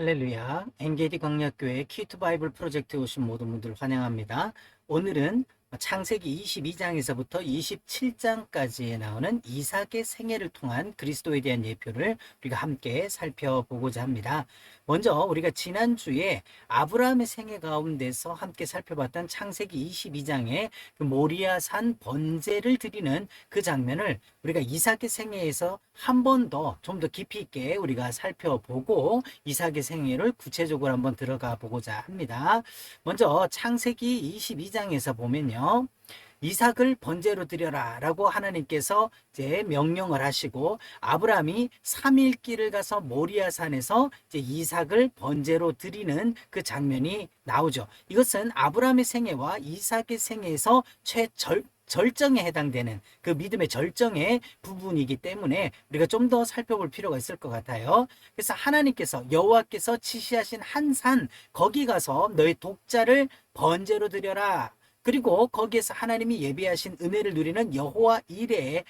할렐루야. 엔게디 광약교회 키투 바이블 프로젝트에 오신 모든 분들 환영합니다. 오늘은 창세기 22장에서부터 27장까지에 나오는 이삭의 생애를 통한 그리스도에 대한 예표를 우리가 함께 살펴보고자 합니다. 먼저 우리가 지난주에 아브라함의 생애 가운데서 함께 살펴봤던 창세기 22장의 그 모리아산 번제를 드리는 그 장면을 우리가 이삭의 생애에서 한 번 더 좀 더 깊이 있게 우리가 살펴보고 이삭의 생애를 구체적으로 한번 들어가 보고자 합니다. 먼저 창세기 22장에서 보면요. 이삭을 번제로 드려라 라고 하나님께서 이제 명령을 하시고 아브라함이 3일 길을 가서 모리아산에서 이제 이삭을 번제로 드리는 그 장면이 나오죠. 이것은 아브라함의 생애와 이삭의 생애에서 절정에 해당되는 그 믿음의 절정의 부분이기 때문에 우리가 좀 더 살펴볼 필요가 있을 것 같아요. 그래서 하나님께서 여호와께서 지시하신 한 산 거기 가서 너의 독자를 번제로 드려라. 그리고 거기에서 하나님이 예비하신 은혜를 누리는 여호와 이레의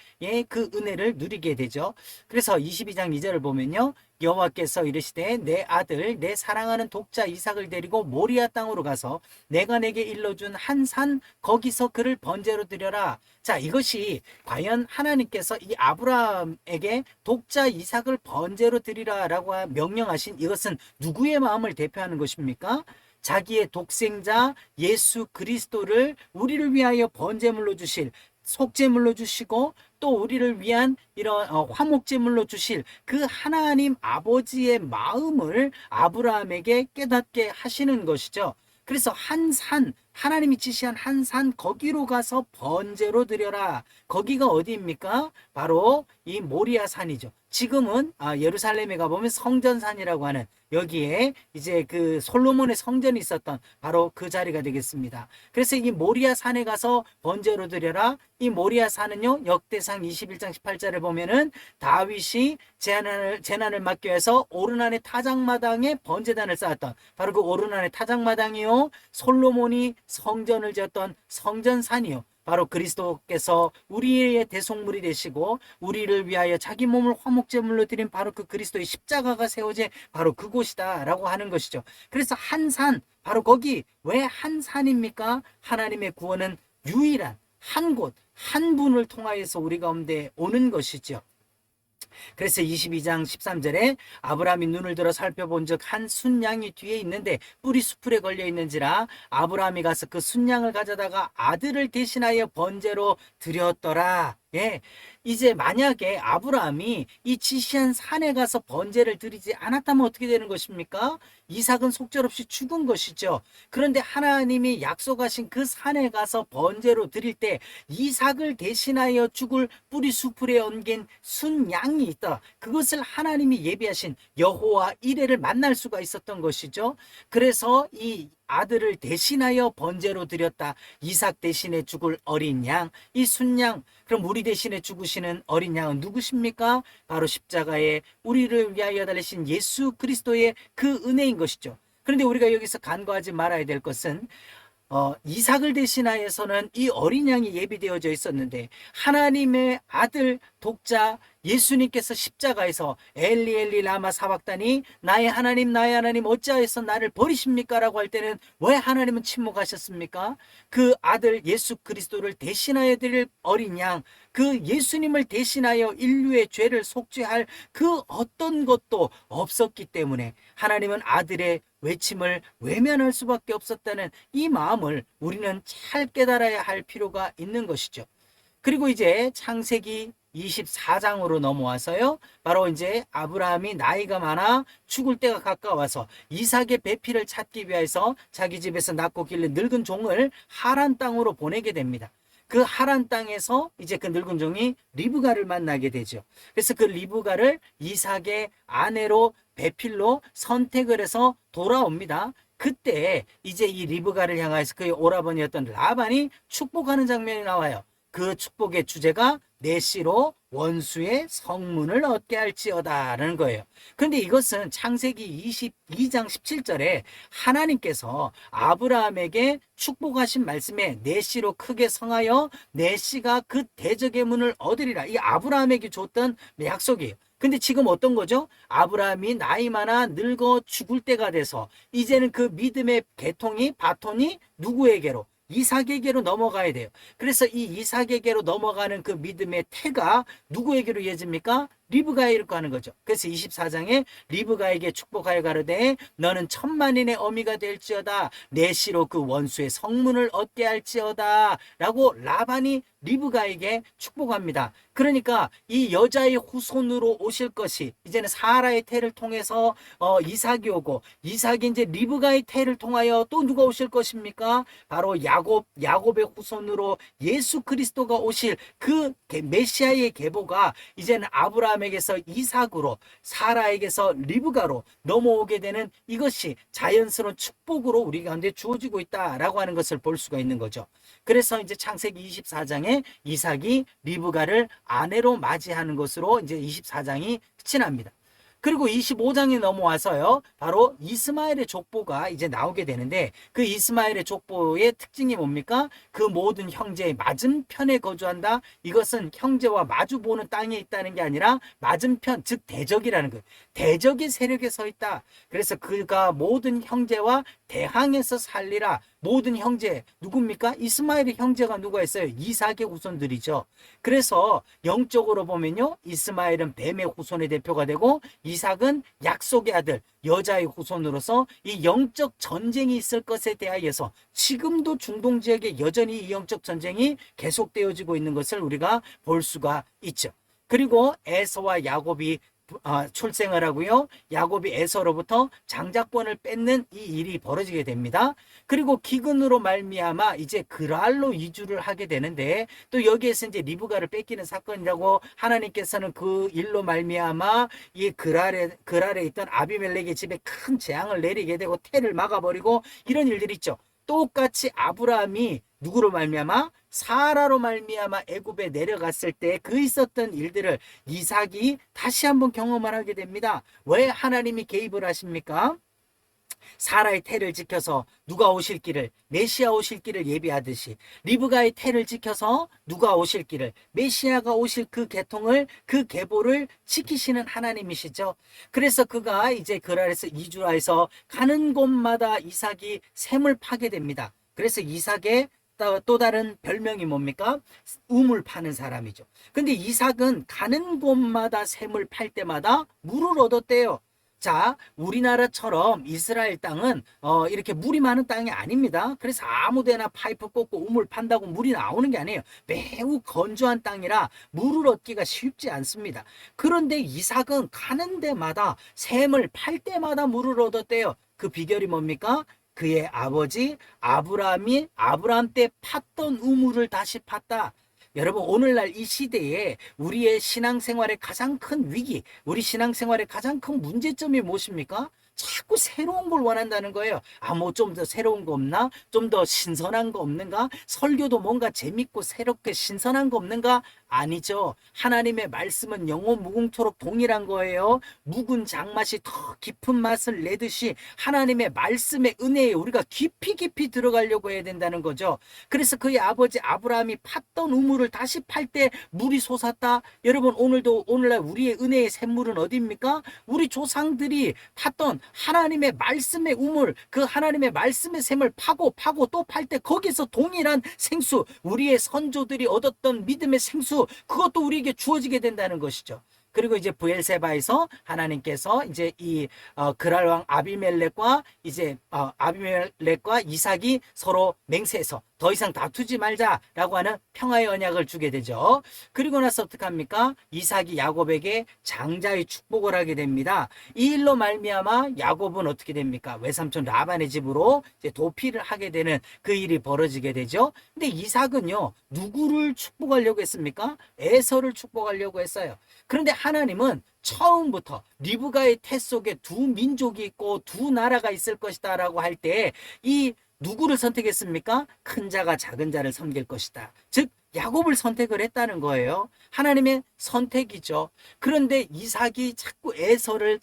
그 은혜를 누리게 되죠. 그래서 22장 2절을 보면요. 여호와께서 이르시되 내 아들 내 사랑하는 독자 이삭을 데리고 모리아 땅으로 가서 내가 내게 일러준 한 산 거기서 그를 번제로 드려라. 자, 이것이 과연 하나님께서 이 아브라함에게 독자 이삭을 번제로 드리라라고 명령하신 이것은 누구의 마음을 대표하는 것입니까? 자기의 독생자 예수 그리스도를 우리를 위하여 번제물로 주실, 속죄물로 주시고 또 우리를 위한 이런 화목제물로 주실 그 하나님 아버지의 마음을 아브라함에게 깨닫게 하시는 것이죠. 그래서 한 산, 하나님이 지시한 한 산 거기로 가서 번제로 드려라. 거기가 어디입니까? 바로 이 모리아 산이죠. 지금은 예루살렘에 가보면 성전산이라고 하는 여기에 이제 그 솔로몬의 성전이 있었던 바로 그 자리가 되겠습니다. 그래서 이 모리아 산에 가서 번제로 드려라. 이 모리아 산은요, 역대상 21장 18절을 보면은 다윗이 재난을 막기 위해서 오르난의 타작마당에 번제단을 쌓았던 바로 그 오르난의 타작마당이요, 솔로몬이 성전을 지었던 성전산이요, 바로 그리스도께서 우리의 대속물이 되시고 우리를 위하여 자기 몸을 화목제물로 드린 바로 그 그리스도의 십자가가 세워진 바로 그곳이다 라고 하는 것이죠. 그래서 한 산, 바로 거기 왜 한 산입니까? 하나님의 구원은 유일한 한 곳, 한 분을 통하여서 우리 가운데 오는 것이죠. 그래서 22장 13절에 아브라함이 눈을 들어 살펴본 즉 한 순양이 뒤에 있는데 뿔이 수풀에 걸려 있는지라 아브라함이 가서 그 순양을 가져다가 아들을 대신하여 번제로 드렸더라. 예, 이제 만약에 아브라함이 이 지시한 산에 가서 번제를 드리지 않았다면 어떻게 되는 것입니까? 이삭은 속절없이 죽은 것이죠. 그런데 하나님이 약속하신 그 산에 가서 번제로 드릴 때 이삭을 대신하여 죽을 뿌리 수풀에 얹긴 순양이 있다. 그것을 하나님이 예비하신 여호와 이레를 만날 수가 있었던 것이죠. 그래서 이 아들을 대신하여 번제로 드렸다. 이삭 대신에 죽을 어린 양, 이 순양. 그럼 우리 대신에 죽으시는 어린 양은 누구십니까? 바로 십자가에 우리를 위하여 달리신 예수 그리스도의 그 은혜인 것이죠. 그런데 우리가 여기서 간과하지 말아야 될 것은 이삭을 대신하여서는 이 어린 양이 예비되어져 있었는데 하나님의 아들 독자 예수님께서 십자가에서 엘리 엘리 라마 사박다니 나의 하나님 어찌하여서 나를 버리십니까? 라고 할 때는 왜 하나님은 침묵하셨습니까? 그 아들 예수 그리스도를 대신하여 드릴 어린 양, 그 예수님을 대신하여 인류의 죄를 속죄할 그 어떤 것도 없었기 때문에 하나님은 아들의 외침을 외면할 수밖에 없었다는 이 마음을 우리는 잘 깨달아야 할 필요가 있는 것이죠. 그리고 이제 창세기 24장으로 넘어와서요, 바로 이제 아브라함이 나이가 많아 죽을 때가 가까워서 이삭의 배필을 찾기 위해서 자기 집에서 낳고 기른 늙은 종을 하란 땅으로 보내게 됩니다. 그 하란 땅에서 이제 그 늙은 종이 리브가를 만나게 되죠. 그래서 그 리브가를 이삭의 아내로 배필로 선택을 해서 돌아옵니다. 그때 이제 이 리브가를 향해서 그의 오라버니였던 라반이 축복하는 장면이 나와요. 그 축복의 주제가 내 씨로 원수의 성문을 얻게 할지어다라는 거예요. 그런데 이것은 창세기 22장 17절에 하나님께서 아브라함에게 축복하신 말씀에 내 씨로 크게 성하여 내 씨가 그 대적의 문을 얻으리라. 이 아브라함에게 줬던 약속이에요. 근데 지금 어떤 거죠? 아브라함이 나이 많아 늙어 죽을 때가 돼서 이제는 그 믿음의 계통이 바톤이 누구에게로? 이삭에게로 넘어가야 돼요. 그래서 이 이삭에게로 넘어가는 그 믿음의 태가 누구에게로 이어집니까? 리브가에게로 가는 거죠. 그래서 24장에 리브가에게 축복하여 가로되 너는 천만인의 어미가 될지어다 내 씨로 그 원수의 성문을 얻게 할지어다 라고 라반이 리브가에게 축복합니다. 그러니까 이 여자의 후손으로 오실 것이 이제는 사라의 태를 통해서 이삭이 오고 이삭이 이제 리브가의 태를 통하여 또 누가 오실 것입니까? 바로 야곱의 후손으로 예수 그리스도가 오실 그 메시아의 계보가 이제는 아브라함에게서 이삭으로 사라에게서 리브가로 넘어오게 되는 이것이 자연스러운 축복으로 우리 가운데 주어지고 있다라고 하는 것을 볼 수가 있는 거죠. 그래서 이제 창세기 24장에 이삭이 리브가를 아내로 맞이하는 것으로 이제 24장이 끝이 납니다. 그리고 25장에 넘어와서요, 바로 이스마엘의 족보가 이제 나오게 되는데, 그 이스마엘의 족보의 특징이 뭡니까? 그 모든 형제의 맞은편에 거주한다. 이것은 형제와 마주 보는 땅에 있다는 게 아니라 맞은편, 즉 대적이라는 거예요. 대적의 세력에 서 있다. 그래서 그가 모든 형제와 대항해서 살리라. 모든 형제 누굽니까? 이스마엘의 형제가 누가 있어요? 이삭의 후손들이죠. 그래서 영적으로 보면요, 이스마엘은 뱀의 후손의 대표가 되고 이삭은 약속의 아들 여자의 후손으로서 이 영적 전쟁이 있을 것에 대하여서 지금도 중동 지역에 여전히 이 영적 전쟁이 계속되어지고 있는 것을 우리가 볼 수가 있죠. 그리고 에서와 야곱이 출생을 하고요. 야곱이 에서로부터 장자권을 뺏는 이 일이 벌어지게 됩니다. 그리고 기근으로 말미암아 이제 그랄로 이주를 하게 되는데, 또 여기에서 이제 리브가를 뺏기는 사건이라고 하나님께서는 그 일로 말미암아 이 그랄에 있던 아비멜렉의 집에 큰 재앙을 내리게 되고 태를 막아버리고 이런 일들이 있죠. 똑같이 아브라함이 누구로 말미암아? 사라로 말미암아 애굽에 내려갔을 때 그 있었던 일들을 이삭이 다시 한번 경험을 하게 됩니다. 왜 하나님이 개입을 하십니까? 사라의 태를 지켜서 누가 오실 길을, 메시아 오실 길을 예비하듯이 리브가의 태를 지켜서 누가 오실 길을, 메시아가 오실 그 계통을, 그 계보를 지키시는 하나님이시죠. 그래서 그가 이제 그랄에서 이주라에서 가는 곳마다 이삭이 샘을 파게 됩니다. 그래서 이삭의 또 다른 별명이 뭡니까? 우물 파는 사람이죠. 근데 이삭은 가는 곳마다 샘을 팔 때마다 물을 얻었대요. 자, 우리나라처럼 이스라엘 땅은 이렇게 물이 많은 땅이 아닙니다. 그래서 아무데나 파이프 꽂고 우물 판다고 물이 나오는 게 아니에요. 매우 건조한 땅이라 물을 얻기가 쉽지 않습니다. 그런데 이삭은 가는 데마다 샘을 팔 때마다 물을 얻었대요. 그 비결이 뭡니까? 그의 아버지 아브라함이 아브라함 때 팠던 우물을 다시 팠다. 여러분, 오늘날 이 시대에 우리의 신앙생활의 가장 큰 위기, 우리 신앙생활의 가장 큰 문제점이 무엇입니까? 자꾸 새로운 걸 원한다는 거예요. 뭐 좀 더 새로운 거 없나? 좀 더 신선한 거 없는가? 설교도 뭔가 재밌고 새롭게 신선한 거 없는가? 아니죠. 하나님의 말씀은 영원 무궁토록 동일한 거예요. 묵은 장맛이 더 깊은 맛을 내듯이 하나님의 말씀의 은혜에 우리가 깊이 들어가려고 해야 된다는 거죠. 그래서 그의 아버지 아브라함이 팠던 우물을 다시 팔 때 물이 솟았다. 여러분, 오늘날 우리의 은혜의 샘물은 어디입니까? 우리 조상들이 팠던 하나님의 말씀의 우물, 그 하나님의 말씀의 샘을 파고 또 팔 때 거기서 동일한 생수, 우리의 선조들이 얻었던 믿음의 생수, 그것도 우리에게 주어지게 된다는 것이죠. 그리고 이제 부엘세바에서 하나님께서 이제 이 그랄 왕 아비멜렉과 이삭이 서로 맹세해서 더 이상 다투지 말자라고 하는 평화의 언약을 주게 되죠. 그리고 나서 어떻게 합니까? 이삭이 야곱에게 장자의 축복을 하게 됩니다. 이 일로 말미암아 야곱은 어떻게 됩니까? 외삼촌 라반의 집으로 이제 도피를 하게 되는 그 일이 벌어지게 되죠. 근데 이삭은요, 누구를 축복하려고 했습니까? 에서를 축복하려고 했어요. 그런데 하나님은 처음부터 리브가의 태 속에 두 민족이 있고 두 나라가 있을 것이다 라고 할 때 이 누구를 선택했습니까? 큰 자가 작은 자를 섬길 것이다. 즉 야곱을 선택을 했다는 거예요. 하나님의 선택이죠. 그런데 이삭이 자꾸 에서를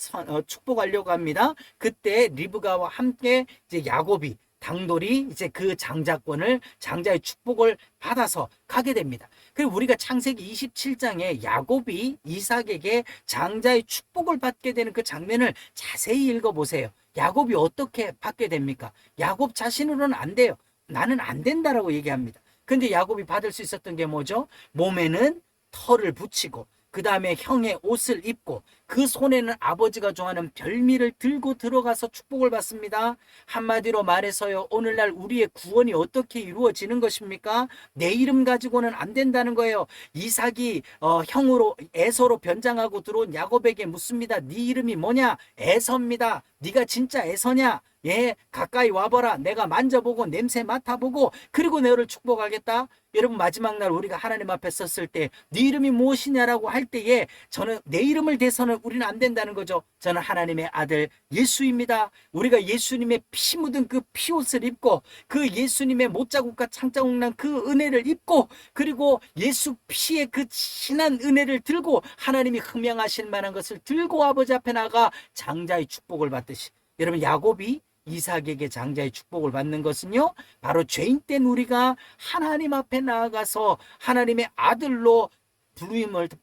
축복하려고 합니다. 그때 리브가와 함께 이제 야곱이 당돌이 이제 그 장자권을, 장자의 축복을 받아서 가게 됩니다. 그리고 우리가 창세기 27장에 야곱이 이삭에게 장자의 축복을 받게 되는 그 장면을 자세히 읽어보세요. 야곱이 어떻게 받게 됩니까? 야곱 자신으로는 안 돼요. 나는 안 된다라고 얘기합니다. 근데 야곱이 받을 수 있었던 게 뭐죠? 몸에는 털을 붙이고, 그 다음에 형의 옷을 입고, 그 손에는 아버지가 좋아하는 별미를 들고 들어가서 축복을 받습니다. 한마디로 말해서요, 오늘날 우리의 구원이 어떻게 이루어지는 것입니까? 내 이름 가지고는 안 된다는 거예요. 이삭이 형으로, 에서로 변장하고 들어온 야곱에게 묻습니다. 네 이름이 뭐냐? 에서입니다. 네가 진짜 에서냐? 예, 가까이 와봐라. 내가 만져보고 냄새 맡아보고 그리고 너를 축복하겠다. 여러분, 마지막 날 우리가 하나님 앞에 섰을 때 네 이름이 무엇이냐라고 할 때에 저는 내 이름을 대서는 우리는 안 된다는 거죠. 저는 하나님의 아들 예수입니다. 우리가 예수님의 피 묻은 그 피옷을 입고, 그 예수님의 못자국과 창자국 난 그 은혜를 입고, 그리고 예수 피의 그 진한 은혜를 들고 하나님이 흠양하실 만한 것을 들고 아버지 앞에 나가 장자의 축복을 받듯이, 여러분, 야곱이 이삭에게 장자의 축복을 받는 것은요, 바로 죄인된 우리가 하나님 앞에 나아가서 하나님의 아들로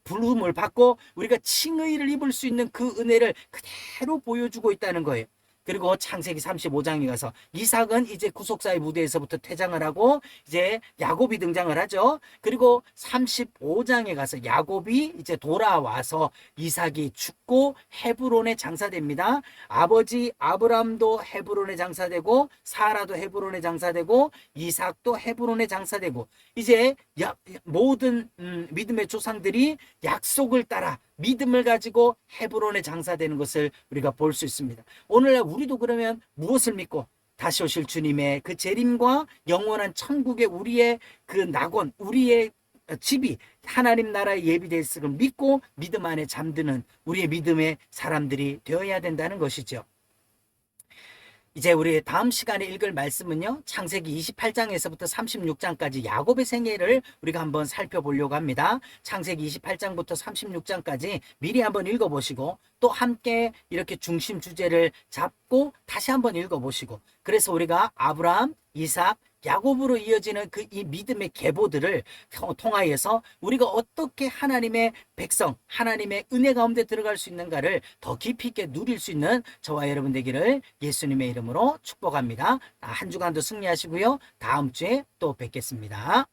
부름을 받고 우리가 칭의를 입을 수 있는 그 은혜를 그대로 보여주고 있다는 거예요. 그리고 창세기 35장에 가서 이삭은 이제 구속사의 무대에서부터 퇴장을 하고 이제 야곱이 등장을 하죠. 그리고 35장에 가서 야곱이 이제 돌아와서 이삭이 죽고 헤브론에 장사됩니다. 아버지 아브람도 헤브론에 장사되고, 사라도 헤브론에 장사되고, 이삭도 헤브론에 장사되고, 이제 모든 믿음의 조상들이 약속을 따라 믿음을 가지고 헤브론에 장사되는 것을 우리가 볼 수 있습니다. 오늘날 우리도 그러면 무엇을 믿고? 다시 오실 주님의 그 재림과 영원한 천국의 우리의 그 낙원, 우리의 집이 하나님 나라에 예비되어 있음을 믿고 믿음 안에 잠드는 우리의 믿음의 사람들이 되어야 된다는 것이죠. 이제 우리 다음 시간에 읽을 말씀은요, 창세기 28장에서부터 36장까지 야곱의 생애를 우리가 한번 살펴보려고 합니다. 창세기 28장부터 36장까지 미리 한번 읽어보시고, 또 함께 이렇게 중심 주제를 잡고 다시 한번 읽어보시고, 그래서 우리가 아브라함, 이삭, 야곱으로 이어지는 그 이 믿음의 계보들을 통하여서 우리가 어떻게 하나님의 백성, 하나님의 은혜 가운데 들어갈 수 있는가를 더 깊이 있게 누릴 수 있는 저와 여러분 되기를 예수님의 이름으로 축복합니다. 한 주간도 승리하시고요. 다음 주에 또 뵙겠습니다.